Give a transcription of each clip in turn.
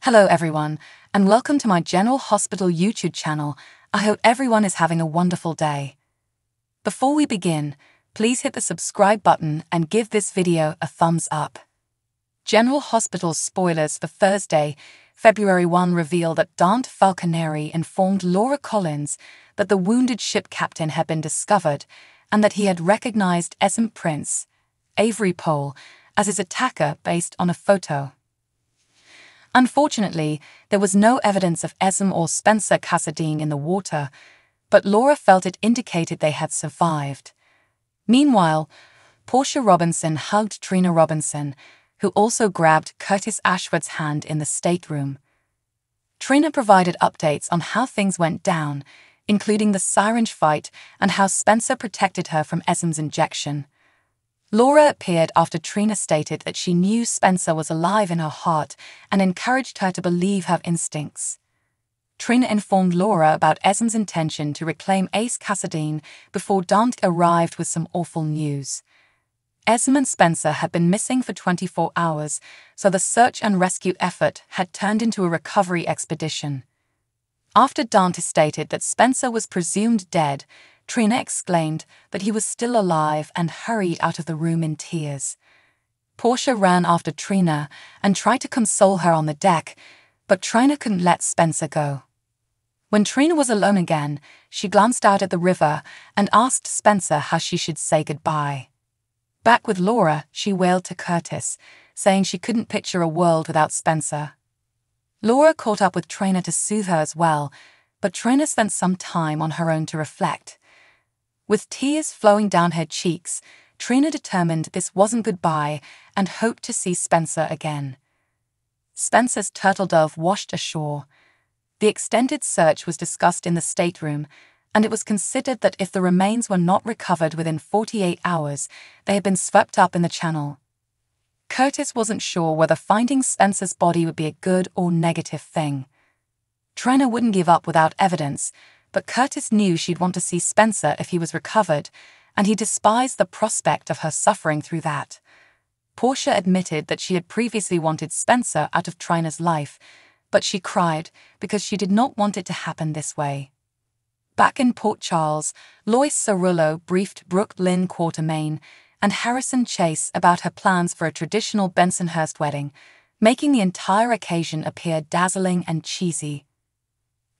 Hello everyone, and welcome to my General Hospital YouTube channel. I hope everyone is having a wonderful day. Before we begin, please hit the subscribe button and give this video a thumbs up. General Hospital's spoilers for Thursday, February 1 reveal that Dante Falconeri informed Laura Collins that the wounded ship captain had been discovered and that he had recognized Esme Prince, Avery Pole, as his attacker based on a photo. Unfortunately, there was no evidence of Esme or Spencer Cassadine in the water, but Laura felt it indicated they had survived. Meanwhile, Portia Robinson hugged Trina Robinson, who also grabbed Curtis Ashford's hand in the stateroom. Trina provided updates on how things went down, including the syringe fight and how Spencer protected her from Esme's injection. Laura appeared after Trina stated that she knew Spencer was alive in her heart and encouraged her to believe her instincts. Trina informed Laura about Esme's intention to reclaim Ace Cassadine before Dante arrived with some awful news. Esme and Spencer had been missing for 24 hours, so the search and rescue effort had turned into a recovery expedition. After Dante stated that Spencer was presumed dead, Trina exclaimed that he was still alive and hurried out of the room in tears. Portia ran after Trina and tried to console her on the deck, but Trina couldn't let Spencer go. When Trina was alone again, she glanced out at the river and asked Spencer how she should say goodbye. Back with Laura, she wailed to Curtis, saying she couldn't picture a world without Spencer. Laura caught up with Trina to soothe her as well, but Trina spent some time on her own to reflect. With tears flowing down her cheeks, Trina determined this wasn't goodbye and hoped to see Spencer again. Spencer's turtle dove washed ashore. The extended search was discussed in the stateroom, and it was considered that if the remains were not recovered within 48 hours, they had been swept up in the channel. Curtis wasn't sure whether finding Spencer's body would be a good or negative thing. Trina wouldn't give up without evidence, but Curtis knew she'd want to see Spencer if he was recovered, and he despised the prospect of her suffering through that. Portia admitted that she had previously wanted Spencer out of Trina's life, but she cried because she did not want it to happen this way. Back in Port Charles, Lois Cerullo briefed Brooke Lynn Quatermain and Harrison Chase about her plans for a traditional Bensonhurst wedding, making the entire occasion appear dazzling and cheesy.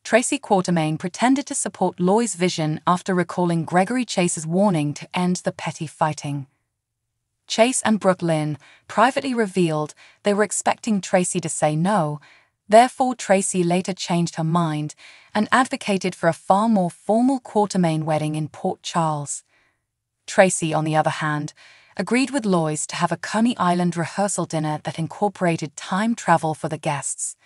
Tracy Quatermain pretended to support Lois's vision after recalling Gregory Chase's warning to end the petty fighting. Chase and Brooke Lynn privately revealed they were expecting Tracy to say no, therefore Tracy later changed her mind and advocated for a far more formal Quatermain wedding in Port Charles. Tracy, on the other hand, agreed with Lois to have a Coney Island rehearsal dinner that incorporated time travel for the guests.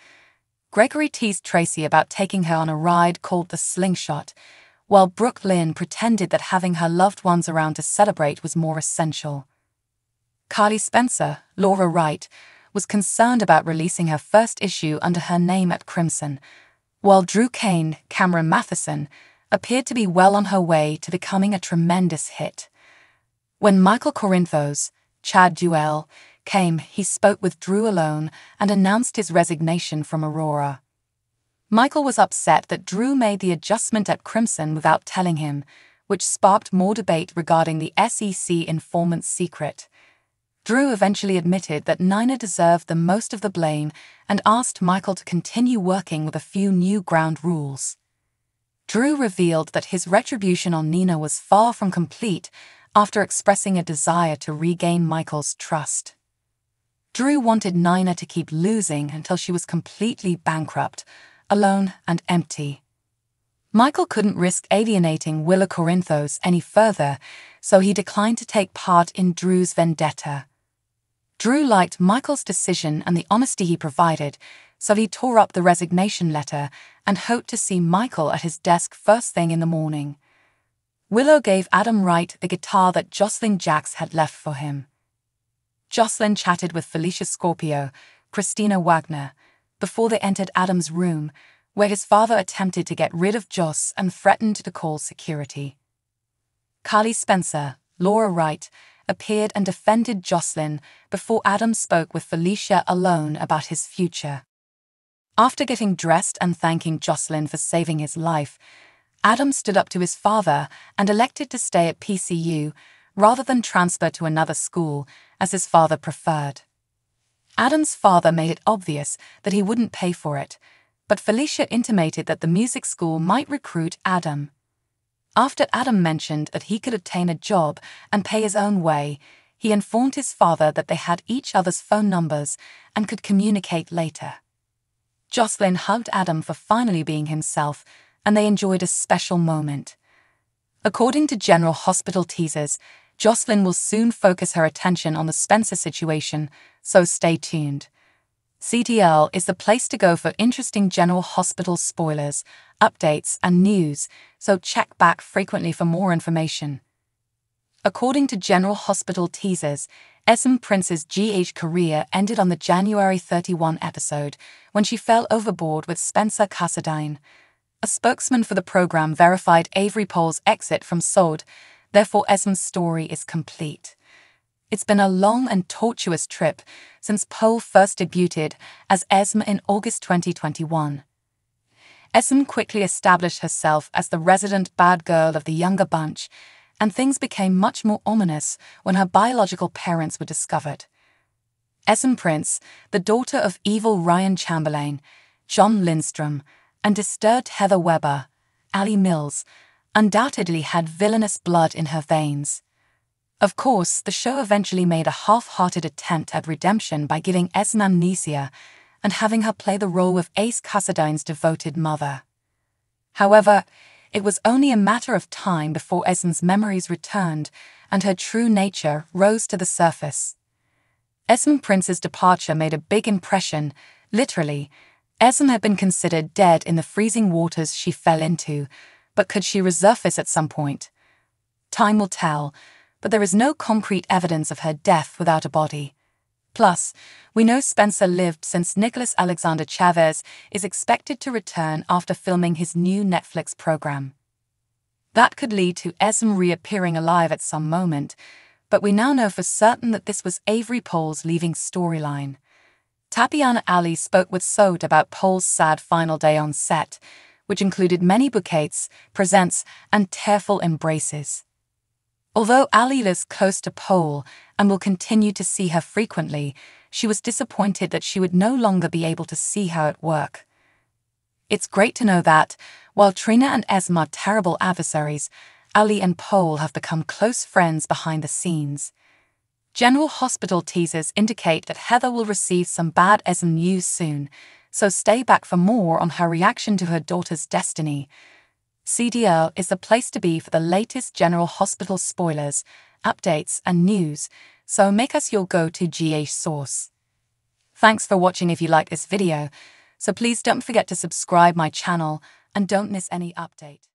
Gregory teased Tracy about taking her on a ride called the Slingshot, while Brooke Lynn pretended that having her loved ones around to celebrate was more essential. Carly Spencer, Laura Wright, was concerned about releasing her first issue under her name at Crimson, while Drew Kane, Cameron Matheson, appeared to be well on her way to becoming a tremendous hit. When Michael Corinthos, Chad Duell, came, he spoke with Drew alone and announced his resignation from Aurora. Michael was upset that Drew made the adjustment at Crimson without telling him, which sparked more debate regarding the SEC informant's secret. Drew eventually admitted that Nina deserved the most of the blame and asked Michael to continue working with a few new ground rules. Drew revealed that his retribution on Nina was far from complete after expressing a desire to regain Michael's trust. Drew wanted Nina to keep losing until she was completely bankrupt, alone and empty. Michael couldn't risk alienating Willa Corinthos any further, so he declined to take part in Drew's vendetta. Drew liked Michael's decision and the honesty he provided, so he tore up the resignation letter and hoped to see Michael at his desk first thing in the morning. Willow gave Adam Wright the guitar that Jocelyn Jacks had left for him. Jocelyn chatted with Felicia Scorpio, Christina Wagner, before they entered Adam's room, where his father attempted to get rid of Joss and threatened to call security. Carly Spencer, Laura Wright, appeared and defended Jocelyn before Adam spoke with Felicia alone about his future. After getting dressed and thanking Jocelyn for saving his life, Adam stood up to his father and elected to stay at PCU rather than transfer to another school, as his father preferred. Adam's father made it obvious that he wouldn't pay for it, but Felicia intimated that the music school might recruit Adam. After Adam mentioned that he could obtain a job and pay his own way, he informed his father that they had each other's phone numbers and could communicate later. Jocelyn hugged Adam for finally being himself, and they enjoyed a special moment. According to General Hospital teasers, Jocelyn will soon focus her attention on the Spencer situation, so stay tuned. CTL is the place to go for interesting General Hospital spoilers, updates, and news, so check back frequently for more information. According to General Hospital teasers, Esme Prince's GH career ended on the January 31 episode when she fell overboard with Spencer Cassadine. A spokesman for the program verified Avery Pohl's exit from SOD, therefore Esme's story is complete. It's been a long and tortuous trip since Pohl first debuted as Esme in August 2021. Esme quickly established herself as the resident bad girl of the younger bunch, and things became much more ominous when her biological parents were discovered. Esme Prince, the daughter of evil Ryan Chamberlain, John Lindstrom, and disturbed Heather Weber, Ali Mills, undoubtedly had villainous blood in her veins. Of course, the show eventually made a half-hearted attempt at redemption by giving Esme amnesia and having her play the role of Ace Cassadine's devoted mother. However, it was only a matter of time before Esme's memories returned and her true nature rose to the surface. Esme Prince's departure made a big impression. Literally, Esme had been considered dead in the freezing waters she fell into, but could she resurface at some point? Time will tell, but there is no concrete evidence of her death without a body. Plus, we know Spencer lived since Nicholas Alexander Chavez is expected to return after filming his new Netflix program. That could lead to Esme reappearing alive at some moment, but we now know for certain that this was Avery Pohl's leaving storyline. Tatiana Ali spoke with SOD about Pohl's sad final day on set, which included many bouquets, presents, and tearful embraces. Although Ali lives close to Pohl and will continue to see her frequently, she was disappointed that she would no longer be able to see her at work. It's great to know that, while Trina and Esme are terrible adversaries, Ali and Pohl have become close friends behind the scenes. General Hospital teasers indicate that Heather will receive some bad Esme news soon, so stay back for more on her reaction to her daughter's destiny. CDL is the place to be for the latest General Hospital spoilers, updates, and news, so make us your go-to GH source. Thanks for watching. If you like this video, so please don't forget to subscribe my channel and don't miss any update.